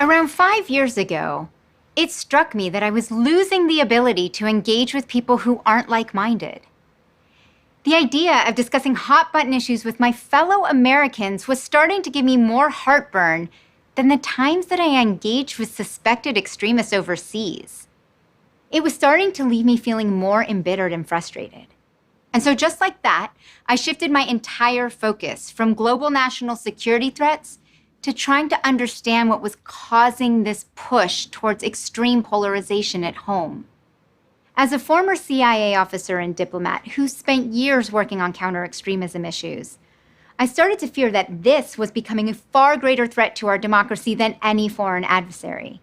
Around 5 years ago, it struck me that I was losing the ability to engage with people who aren't like-minded. The idea of discussing hot-button issues with my fellow Americans was starting to give me more heartburn than the times that I engaged with suspected extremists overseas. It was starting to leave me feeling more embittered and frustrated. And so just like that, I shifted my entire focus from global national security threats to trying to understand what was causing this push towards extreme polarization at home. As a former CIA officer and diplomat who spent years working on counter-extremism issues, I started to fear that this was becoming a far greater threat to our democracy than any foreign adversary.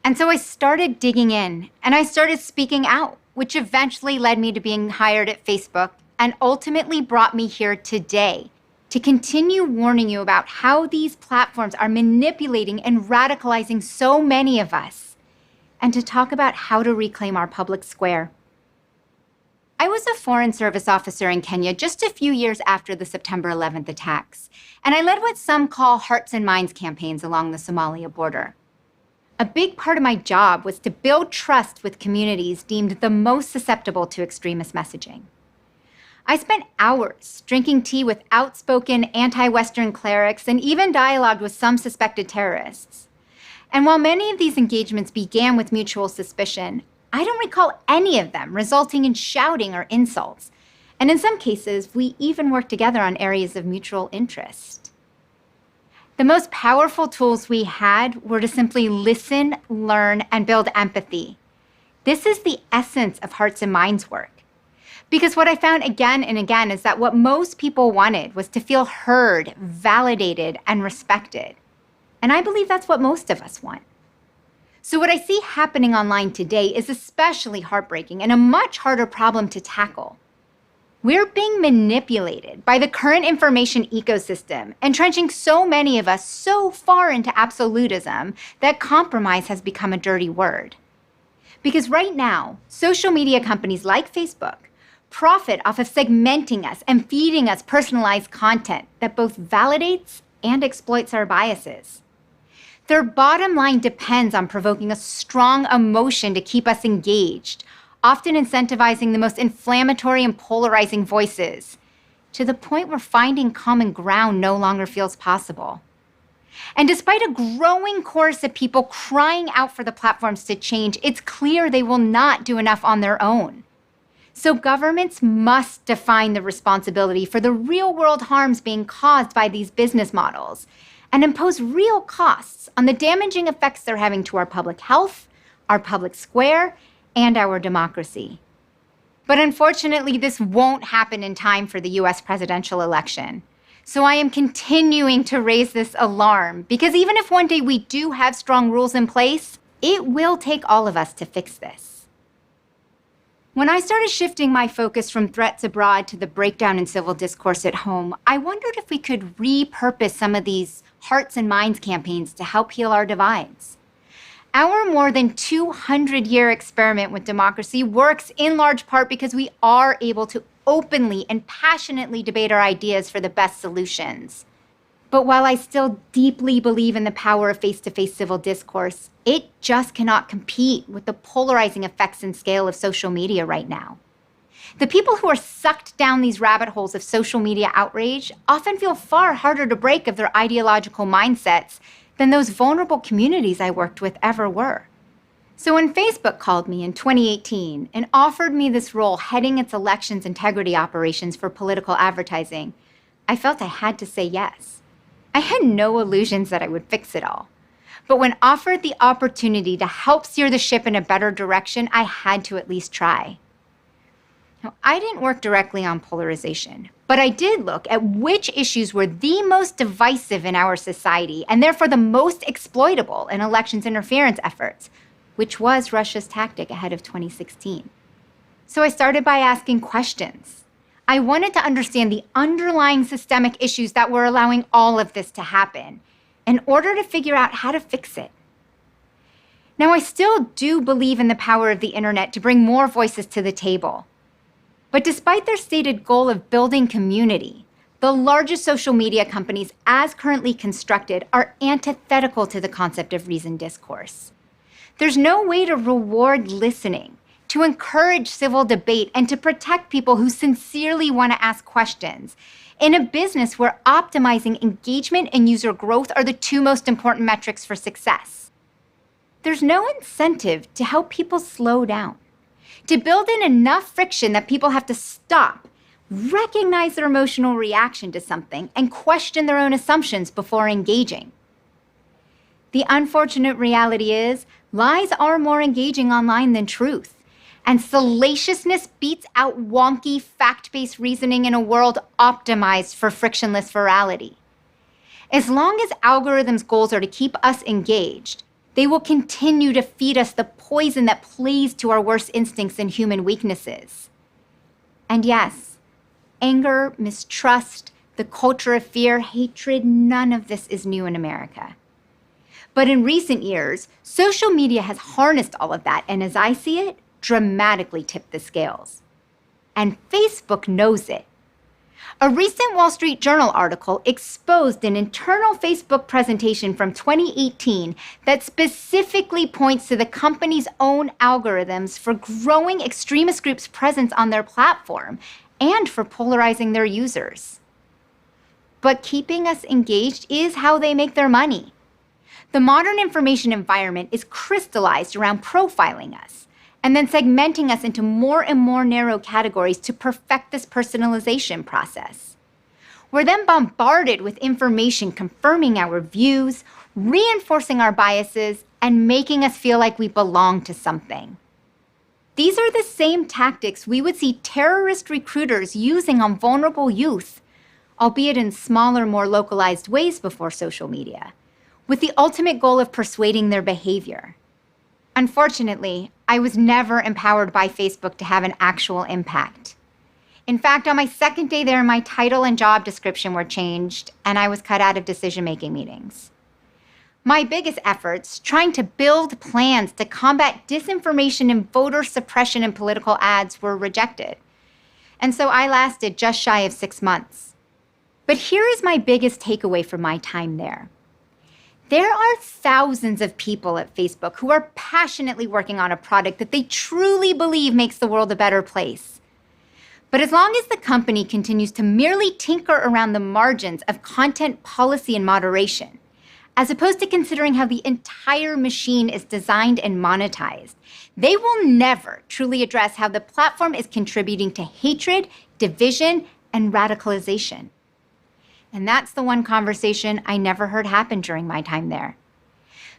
And so I started digging in, and I started speaking out, which eventually led me to being hired at Facebook and ultimately brought me here today to continue warning you about how these platforms are manipulating and radicalizing so many of us, and to talk about how to reclaim our public square. I was a Foreign Service officer in Kenya just a few years after the September 11th attacks, and I led what some call hearts and minds campaigns along the Somalia border. A big part of my job was to build trust with communities deemed the most susceptible to extremist messaging. I spent hours drinking tea with outspoken anti-Western clerics and even dialogued with some suspected terrorists. And while many of these engagements began with mutual suspicion, I don't recall any of them resulting in shouting or insults. And in some cases, we even worked together on areas of mutual interest. The most powerful tools we had were to simply listen, learn, and build empathy. This is the essence of Hearts and Minds work. Because what I found again and again is that what most people wanted was to feel heard, validated, and respected. And I believe that's what most of us want. So what I see happening online today is especially heartbreaking and a much harder problem to tackle. We're being manipulated by the current information ecosystem, entrenching so many of us so far into absolutism that compromise has become a dirty word. Because right now, social media companies like Facebook profit off of segmenting us and feeding us personalized content that both validates and exploits our biases. Their bottom line depends on provoking a strong emotion to keep us engaged, often incentivizing the most inflammatory and polarizing voices, to the point where finding common ground no longer feels possible. And despite a growing chorus of people crying out for the platforms to change, it's clear they will not do enough on their own. So governments must define the responsibility for the real-world harms being caused by these business models and impose real costs on the damaging effects they're having to our public health, our public square, and our democracy. But unfortunately, this won't happen in time for the US presidential election. So I am continuing to raise this alarm because even if one day we do have strong rules in place, it will take all of us to fix this. When I started shifting my focus from threats abroad to the breakdown in civil discourse at home, I wondered if we could repurpose some of these Hearts and Minds campaigns to help heal our divides. Our more than 200-year experiment with democracy works in large part because we are able to openly and passionately debate our ideas for the best solutions. But while I still deeply believe in the power of face-to-face civil discourse, it just cannot compete with the polarizing effects and scale of social media right now. The people who are sucked down these rabbit holes of social media outrage often feel far harder to break of their ideological mindsets than those vulnerable communities I worked with ever were. So when Facebook called me in 2018 and offered me this role heading its elections integrity operations for political advertising, I felt I had to say yes. I had no illusions that I would fix it all. But when offered the opportunity to help steer the ship in a better direction, I had to at least try. Now, I didn't work directly on polarization, but I did look at which issues were the most divisive in our society and therefore the most exploitable in elections interference efforts, which was Russia's tactic ahead of 2016. So I started by asking questions. I wanted to understand the underlying systemic issues that were allowing all of this to happen in order to figure out how to fix it. Now, I still do believe in the power of the internet to bring more voices to the table. But despite their stated goal of building community, the The largest social media companies, as currently constructed, are antithetical to the concept of reasoned discourse. There's no way to reward listening, to encourage civil debate, and to protect people who sincerely want to ask questions in a business where optimizing engagement and user growth are the two most important metrics for success. There's no incentive to help people slow down, to build in enough friction that people have to stop, recognize their emotional reaction to something, and question their own assumptions before engaging. The unfortunate reality is, lies are more engaging online than truth, and salaciousness beats out wonky, fact-based reasoning in a world optimized for frictionless virality. As long as algorithms' goals are to keep us engaged, they will continue to feed us the poison that plays to our worst instincts and human weaknesses. And yes, anger, mistrust, the culture of fear, hatred, none of this is new in America. But in recent years, social media has harnessed all of that, and as I see it, dramatically tipped the scales. And Facebook knows it. A recent Wall Street Journal article exposed an internal Facebook presentation from 2018 that specifically points to the company's own algorithms for growing extremist groups' presence on their platform and for polarizing their users. But keeping us engaged is how they make their money. The modern information environment is crystallized around profiling us and then segmenting us into more and more narrow categories to perfect this personalization process. We're then bombarded with information confirming our views, reinforcing our biases, and making us feel like we belong to something. These are the same tactics we would see terrorist recruiters using on vulnerable youth, albeit in smaller, more localized ways before social media, with the ultimate goal of persuading their behavior. Unfortunately, I was never empowered by Facebook to have an actual impact. In fact, on my second day there, my title and job description were changed, and I was cut out of decision-making meetings. My biggest efforts, trying to build plans to combat disinformation and voter suppression in political ads, were rejected. And so I lasted just shy of 6 months. But here is my biggest takeaway from my time there. There are thousands of people at Facebook who are passionately working on a product that they truly believe makes the world a better place. But as long as the company continues to merely tinker around the margins of content policy and moderation, as opposed to considering how the entire machine is designed and monetized, they will never truly address how the platform is contributing to hatred, division, and radicalization. And that's the one conversation I never heard happen during my time there.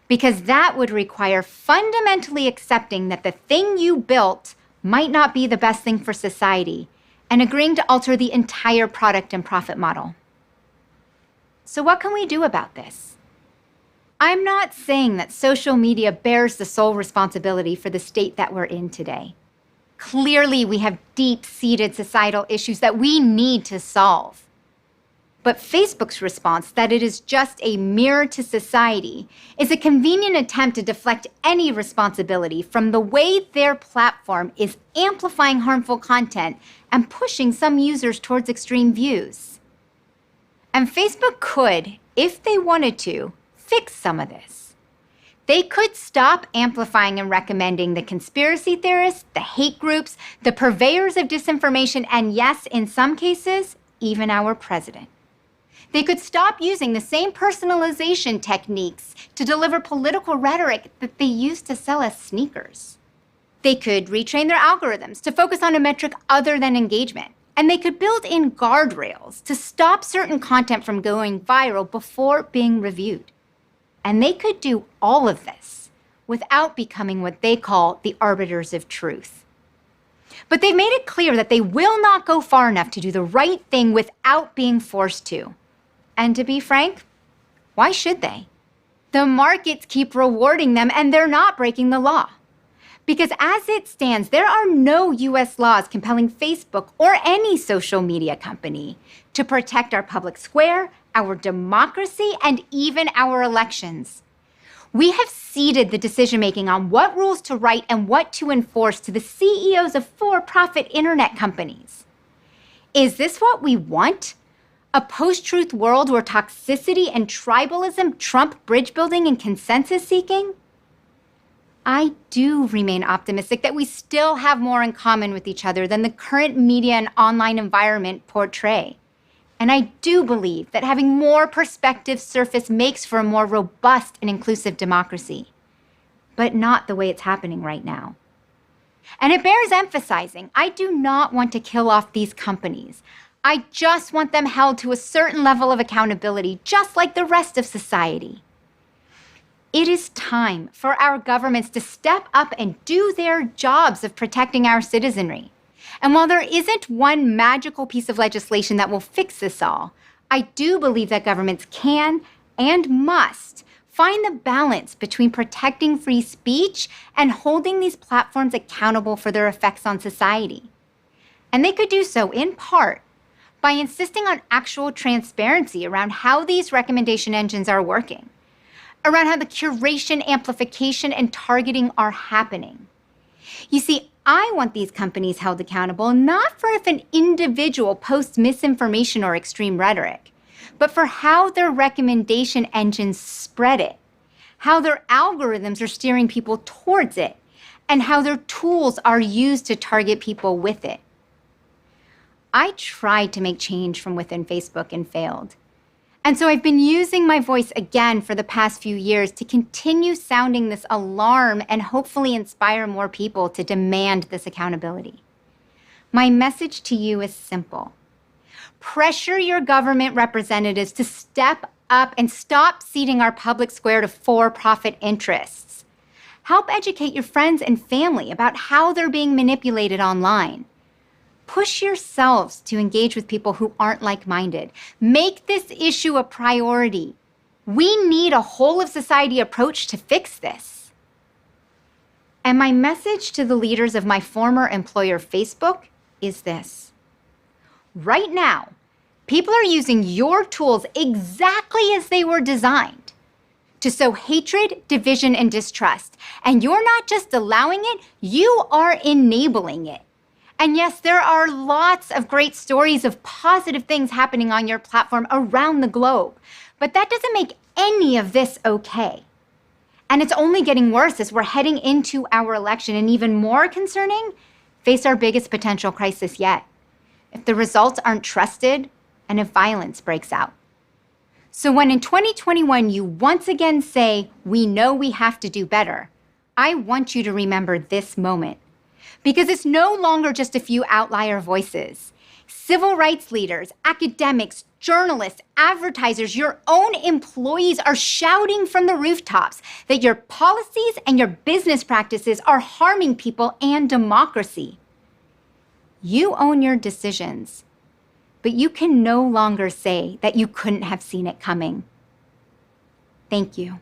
Because that would require fundamentally accepting that the thing you built might not be the best thing for society, and agreeing to alter the entire product and profit model. So what can we do about this? I'm not saying that social media bears the sole responsibility for the state that we're in today. Clearly, we have deep-seated societal issues that we need to solve. But Facebook's response that it is just a mirror to society is a convenient attempt to deflect any responsibility from the way their platform is amplifying harmful content and pushing some users towards extreme views. And Facebook could, if they wanted to, fix some of this. They could stop amplifying and recommending the conspiracy theorists, the hate groups, the purveyors of disinformation, and yes, in some cases, even our president. They could stop using the same personalization techniques to deliver political rhetoric that they used to sell us sneakers. They could retrain their algorithms to focus on a metric other than engagement. And they could build in guardrails to stop certain content from going viral before being reviewed. And they could do all of this without becoming what they call the arbiters of truth. But they've made it clear that they will not go far enough to do the right thing without being forced to. And to be frank, why should they? The markets keep rewarding them and they're not breaking the law. Because as it stands, there are no US laws compelling Facebook or any social media company to protect our public square, our democracy, and even our elections. We have ceded the decision-making on what rules to write and what to enforce to the CEOs of for-profit internet companies. Is this what we want? A post-truth world where toxicity and tribalism trump bridge building and consensus seeking? I do remain optimistic that we still have more in common with each other than the current media and online environment portray. And I do believe that having more perspectives surface makes for a more robust and inclusive democracy. But not the way it's happening right now. And it bears emphasizing, I do not want to kill off these companies. I just want them held to a certain level of accountability, just like the rest of society. It is time for our governments to step up and do their jobs of protecting our citizenry. And while there isn't one magical piece of legislation that will fix this all, I do believe that governments can and must find the balance between protecting free speech and holding these platforms accountable for their effects on society. And they could do so in part by insisting on actual transparency around how these recommendation engines are working, around how the curation, amplification, and targeting are happening. You see, I want these companies held accountable not for if an individual posts misinformation or extreme rhetoric, but for how their recommendation engines spread it, how their algorithms are steering people towards it, and how their tools are used to target people with it. I tried to make change from within Facebook and failed. And so I've been using my voice again for the past few years to continue sounding this alarm and hopefully inspire more people to demand this accountability. My message to you is simple. Pressure your government representatives to step up and stop ceding our public square to for-profit interests. Help educate your friends and family about how they're being manipulated online. Push yourselves to engage with people who aren't like-minded. Make this issue a priority. We need a whole-of-society approach to fix this. And my message to the leaders of my former employer, Facebook, is this. Right now, people are using your tools exactly as they were designed to sow hatred, division, and distrust. And you're not just allowing it, you are enabling it. And yes, there are lots of great stories of positive things happening on your platform around the globe, but that doesn't make any of this okay. And it's only getting worse as we're heading into our election, and even more concerning, face our biggest potential crisis yet. If the results aren't trusted, and if violence breaks out. So when in 2021 you once again say, we know we have to do better, I want you to remember this moment. Because it's no longer just a few outlier voices. Civil rights leaders, academics, journalists, advertisers, your own employees are shouting from the rooftops that your policies and your business practices are harming people and democracy. You own your decisions, but you can no longer say that you couldn't have seen it coming. Thank you.